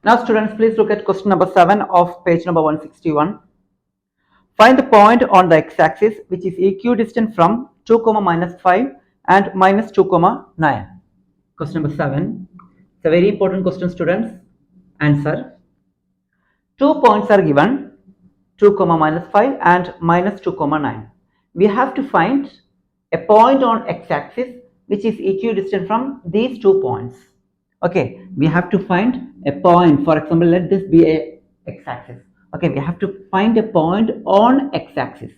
Now students, please look at question number 7 of page number 161. Find the point on the x-axis which is equidistant from 2, minus 5 and minus 2, 9. Question number 7. It's a very important question, students. Answer. 2 points are given, 2, minus 5 and minus 2, 9. We have to find a point on x-axis which is equidistant from these 2 points. Okay, we have to find a point. For example, let this be a x-axis. Okay, we have to find a point on x-axis.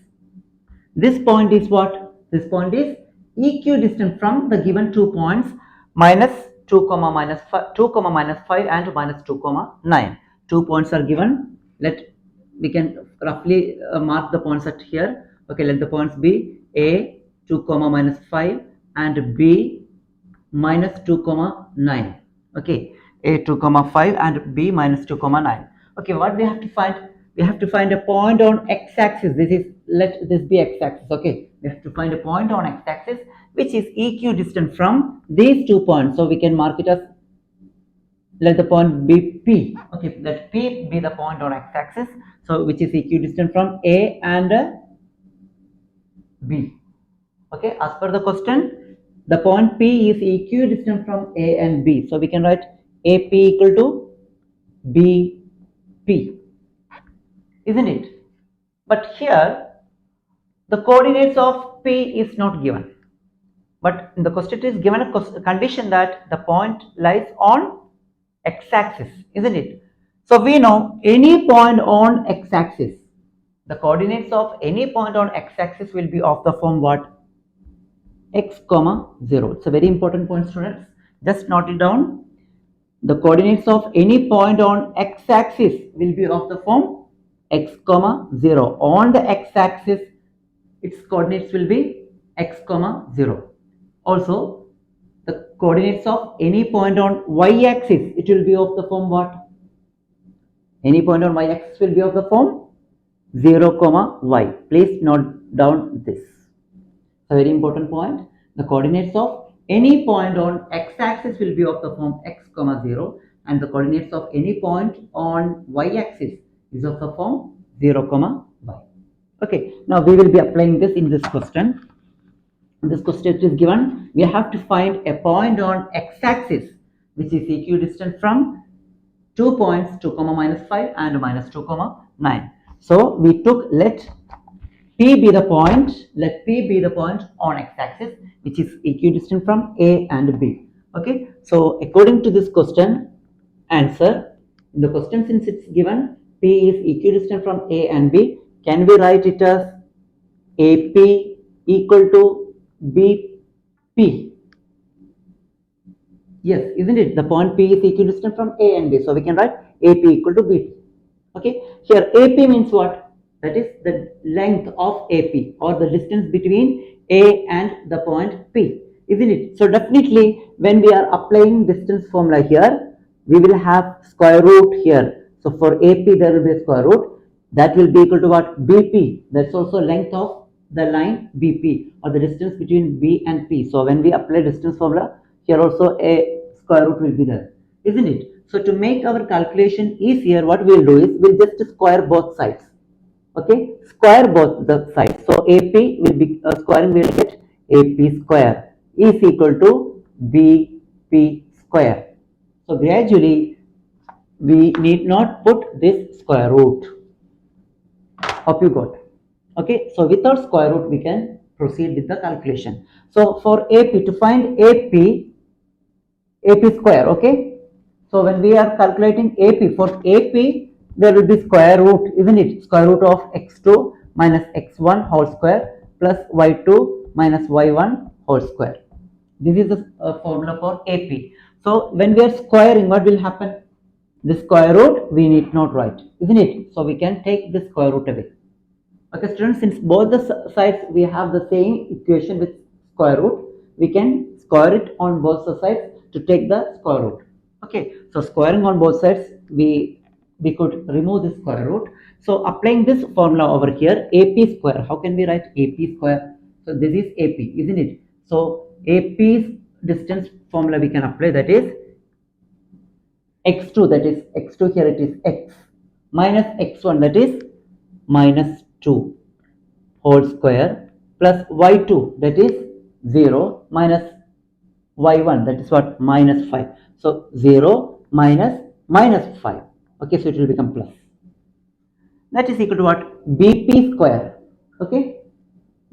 This point is what? This point is equidistant from the given 2 points minus 2, minus 5, 2, minus 5 and minus 2, 9. 2 points are given. We can roughly mark the points at here. Okay, let the points be A 2, minus 5 and B minus 2, 9. Okay, A 2, 5 and B minus 2, 9. Okay, what we have to find? We have to find a point on x-axis. Let this be x-axis. Okay, we have to find a point on x-axis which is equidistant from these 2 points. So we can mark it as, let the point be P. Okay, let P be the point on x-axis. So which is equidistant from A and B. Okay, as per the question, the point P is equidistant from A and B. So we can write AP equal to BP, isn't it? But here the coordinates of P is not given. But in the question it is given a condition that the point lies on x-axis, isn't it? So we know any point on x-axis, the coordinates of any point on x-axis will be of the form what? X, 0. It's a very important point, students. Just note it down. The coordinates of any point on x-axis will be of the form x, 0. On the x-axis, its coordinates will be x, 0. Also, the coordinates of any point on y-axis, it will be of the form what? Any point on y-axis will be of the form 0, y. Please note down this. A very important point. The coordinates of any point on x-axis will be of the form x, 0, and the coordinates of any point on y-axis is of the form 0, y. Okay, now we will be applying this in this question. This question is given. We have to find a point on x-axis which is equidistant from 2 points, 2, minus 5 and minus 2, 9. So we took, let P be the point, let P be the point on x-axis which is equidistant from A and B. Okay, so according to this question answer, in the question since it's given P is equidistant from A and B, can we write it as AP equal to BP? Yes, isn't it? The point P is equidistant from A and B, so we can write AP equal to BP. Okay, here AP means what? That is the length of AP or the distance between A and the point P, isn't it? So definitely when we are applying distance formula here, we will have square root here. So for AP there will be a square root, that will be equal to what? BP. That's also length of the line BP or the distance between B and P. So when we apply distance formula, here also a square root will be there, isn't it? So to make our calculation easier, what we will do is we'll just square both sides. Okay, square both the sides. So AP will be squaring, we will get AP square is equal to BP square. So gradually we need not put this square root. Hope you got. Okay, so without square root we can proceed with the calculation. So for AP, to find AP square, okay. So when we are calculating AP, for AP there will be square root, isn't it? Square root of x2 minus x1 whole square plus y2 minus y1 whole square. This is the formula for AP. So when we are squaring, what will happen? The square root we need not write, isn't it? So we can take the square root away. Okay, students, since both the sides we have the same equation with square root, we can square it on both the sides to take the square root. Okay, so squaring on both sides, we could remove the square root. So applying this formula over here, AP square, how can we write AP square? So this is AP, isn't it? So AP's distance formula we can apply, that is x2, that is x2, here it is x, minus x1, that is minus 2 whole square, plus y2, that is 0, minus y1, that is what, minus 5. So 0 minus minus 5. Okay, so it will become plus. That is equal to what? BP square. Okay,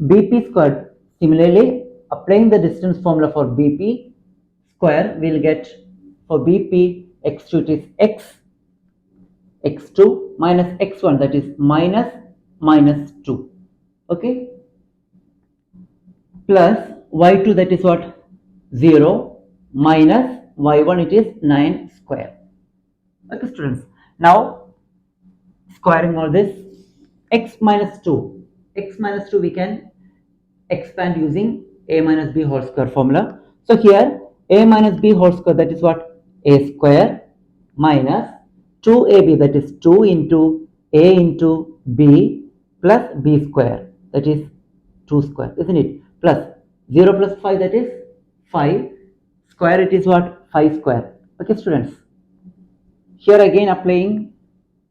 BP squared. Similarly, applying the distance formula for BP square, we will get for BP x2 it is x, x2 minus x1, that is minus minus 2. Okay, plus y2, that is what? 0 minus y1, it is 9 square. Okay, students. Now squaring all this, x minus 2 we can expand using a minus b whole square formula. So here a minus b whole square, that is what? A square minus 2ab, that is 2 into a into b plus b square, that is 2 square, isn't it? Plus 0 plus 5, that is 5 square, it is what? 5 square. Okay, students. Here again applying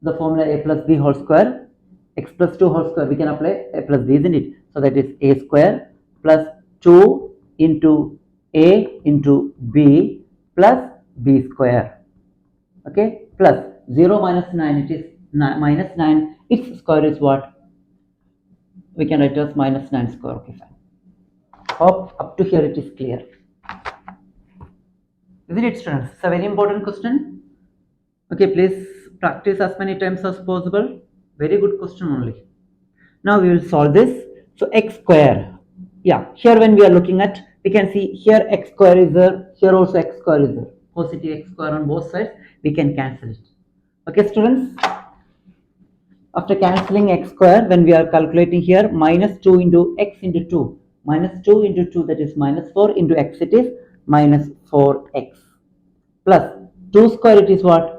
the formula a plus b whole square, x plus 2 whole square, we can apply a plus b, isn't it? So that is a square plus 2 into a into b plus b square. Okay, plus 0 minus 9, it is minus 9, its square is what? We can write as minus 9 square. Okay, fine. Hope up to here it is clear. Isn't it, students? It's a very important question. Okay, please practice as many times as possible. Very good question only. Now we will solve this. So x square. Yeah, here when we are looking at, we can see here x square is there, here also x square is there. Positive x square on both sides, we can cancel it. Okay, students. After cancelling x square, when we are calculating here, minus 2 into x into 2. Minus 2 into 2, that is minus 4, into x it is minus 4x. Plus 2 square, it is what?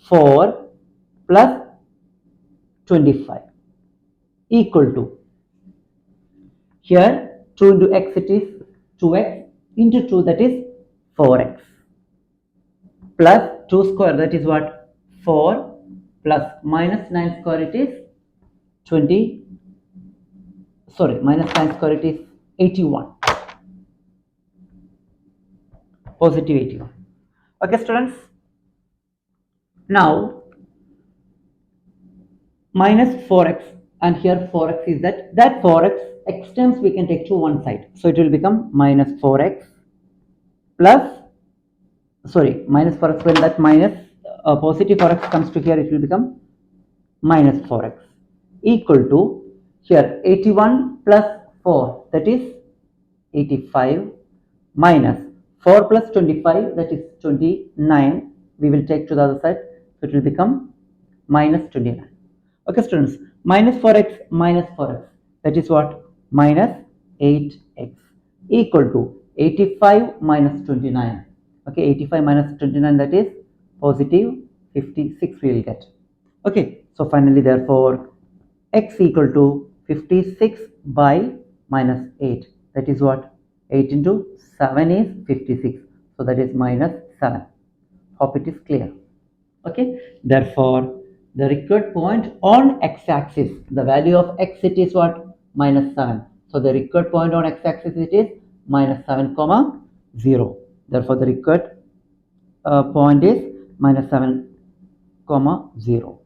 4 plus 25 equal to, here 2 into x it is 2x into 2, that is 4x, plus 2 square, that is what? 4 plus minus 9 square, it is 20, sorry, minus 9 square, it is 81, positive 81. Okay, students. Now minus 4x, and here 4x is that 4x, x terms we can take to one side, so it will become minus 4x plus, sorry, minus 4x, when that minus positive 4x comes to here, it will become minus 4x equal to, here 81 plus 4, that is 85, minus 4 plus 25, that is 29, we will take to the other side, so it will become minus 29. Okay, students, minus 4x, that is what? Minus 8x equal to 85 minus 29. Okay, 85 minus 29, that is positive 56 we will get. Okay, so finally therefore x equal to 56 by minus 8, that is what? 8 into 7 is 56, so that is minus 7. Hope it is clear. Okay, therefore the required point on x-axis, the value of x, it is what? Minus 7. So the required point on x-axis, it is minus 7 comma 0. Therefore the required point is minus 7 comma 0.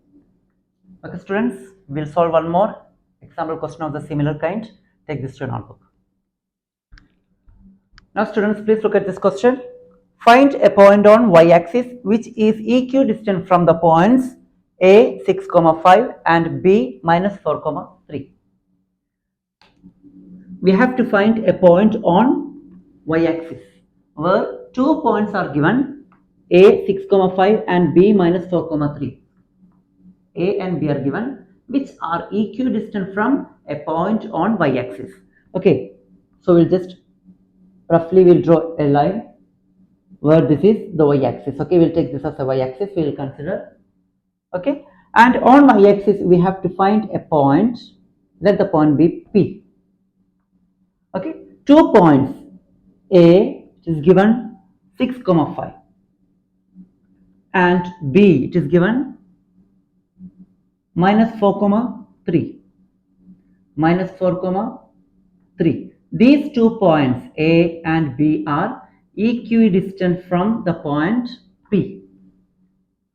Okay, students, we'll solve one more example question of the similar kind. Take this to a notebook. Now students, please look at this question. Find a point on y-axis which is equidistant from the points a 6, 5 and b minus 4, 3. We have to find a point on y-axis where 2 points are given, a 6, 5 and b minus 4, 3. A and b are given which are equidistant from a point on y-axis. Okay, so we'll just roughly we'll draw a line where this is the y-axis. Okay, we'll take this as a y-axis, we will consider. Okay, and on y-axis we have to find a point, let the point be P. Okay, 2 points, A is given 6, 5 and B, it is given minus 4 comma 3, minus 4 comma 3. These 2 points A and B are equidistant from the point P.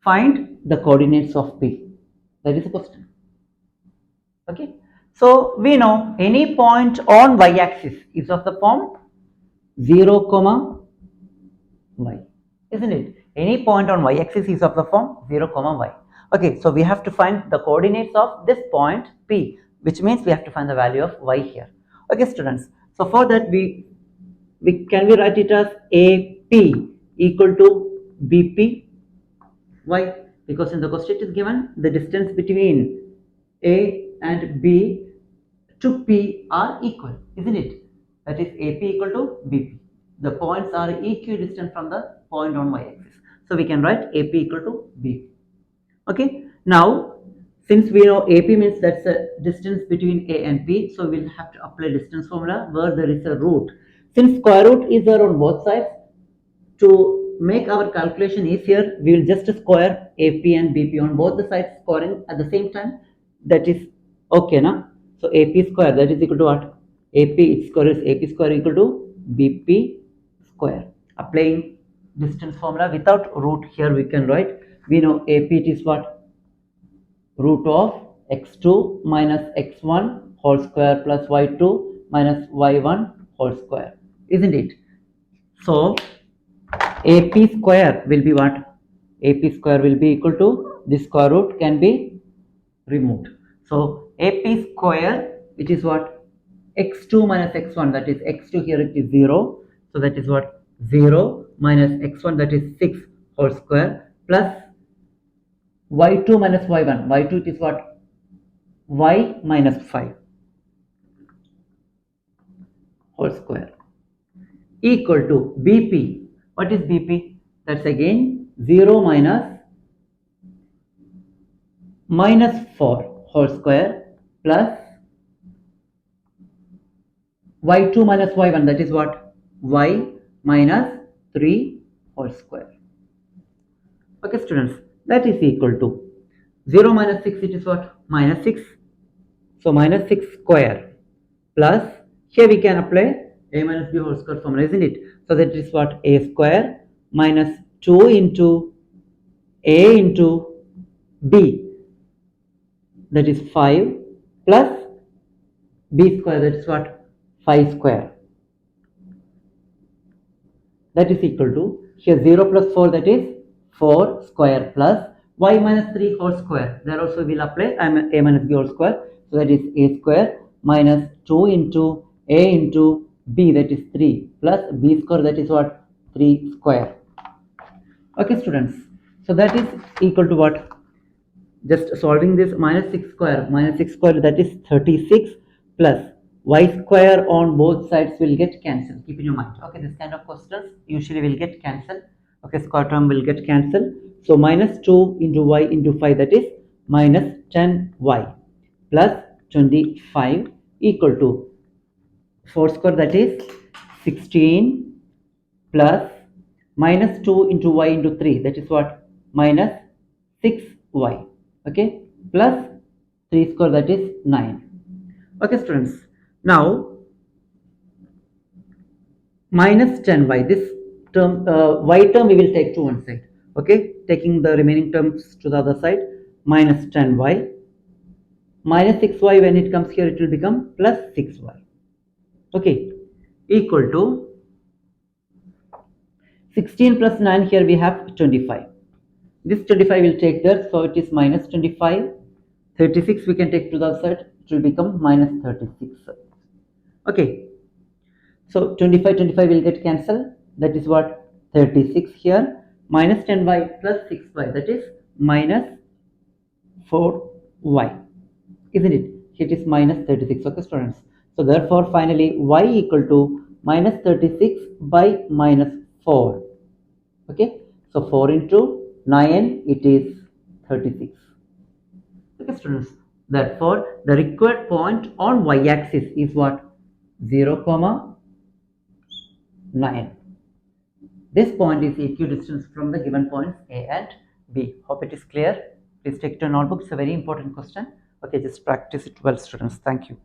Find the coordinates of P. That is the question. Okay. So we know any point on y-axis is of the form 0 comma y, isn't it? Any point on y-axis is of the form 0 comma y. Okay, so we have to find the coordinates of this point P, which means we have to find the value of y here. Okay, students. So for that we write it as AP equal to BP. Why? Because in the question it is given the distance between A and B to P are equal, isn't it? That is AP equal to BP. The points are equidistant from the point on y-axis. So we can write AP equal to BP. Okay. Now, since we know AP means that's the distance between A and P, so we'll have to apply distance formula where there is a root. Since square root is there on both sides, to make our calculation easier, we will just square AP and BP on both the sides, squaring at the same time. That is okay, na? So AP square, that is equal to what? AP square is AP square equal to BP square. Applying distance formula without root here we can write. We know AP it is what? Root of x2 minus x1 whole square plus y2 minus y1 whole square, isn't it? So AP square will be what? AP square will be equal to this square root can be removed. So AP square, which is what? X2 minus x1, that is x2 here it is 0. So that is what? 0 minus x1, that is 6 whole square, plus y2 minus y1. Y2 it is what? Y minus 5 whole square equal to BP. What is BP? That's again 0 minus 4 whole square plus y2 minus y1, that is what? Y minus 3 whole square. Okay, students, that is equal to 0 minus 6, it is what? Minus 6. So minus 6 square plus, here we can apply a minus b whole square formula, isn't it? So that is what? A square minus 2 into a into b, that is 5, plus b square, that is what? 5 square. That is equal to, here 0 plus 4, that is 4 square plus y minus 3 whole square. There also we will apply a minus b whole square. So that is a square minus 2 into a into b, that is 3, plus b square, that is what? 3 square. Okay, students. So that is equal to what? Just solving this, minus 6 square, that is 36, plus y square on both sides will get cancelled. Keep in your mind. Okay, this kind of questions usually will get cancelled. Okay, square term will get cancelled. So minus 2 into y into 5, that is minus 10y plus 25 equal to 4 square, that is 16, plus minus 2 into y into 3, that is what? Minus 6y. Okay, plus 3 square, that is 9. Okay, students. Now minus 10y, this term y term we will take to one side. Okay, taking the remaining terms to the other side, minus 10y minus 6y, when it comes here it will become plus 6y. Okay, equal to 16 plus 9, here we have 25. This 25 will take there, so it is minus 25. 36 we can take to the other side, it will become minus 36. Okay, so 25 will get cancelled, that is what? 36 here, minus 10y plus 6y, that is minus 4y, isn't it? It is minus 36. Okay, students. So therefore finally y equal to minus 36 by minus 4. Okay, so 4 into 9, it is 36. Okay, students. Therefore the required point on y-axis is what? 0 comma 9. This point is equidistant from the given points A and B. Hope it is clear. Please take to a notebook. It's a very important question. Okay, just practice it well, students. Thank you.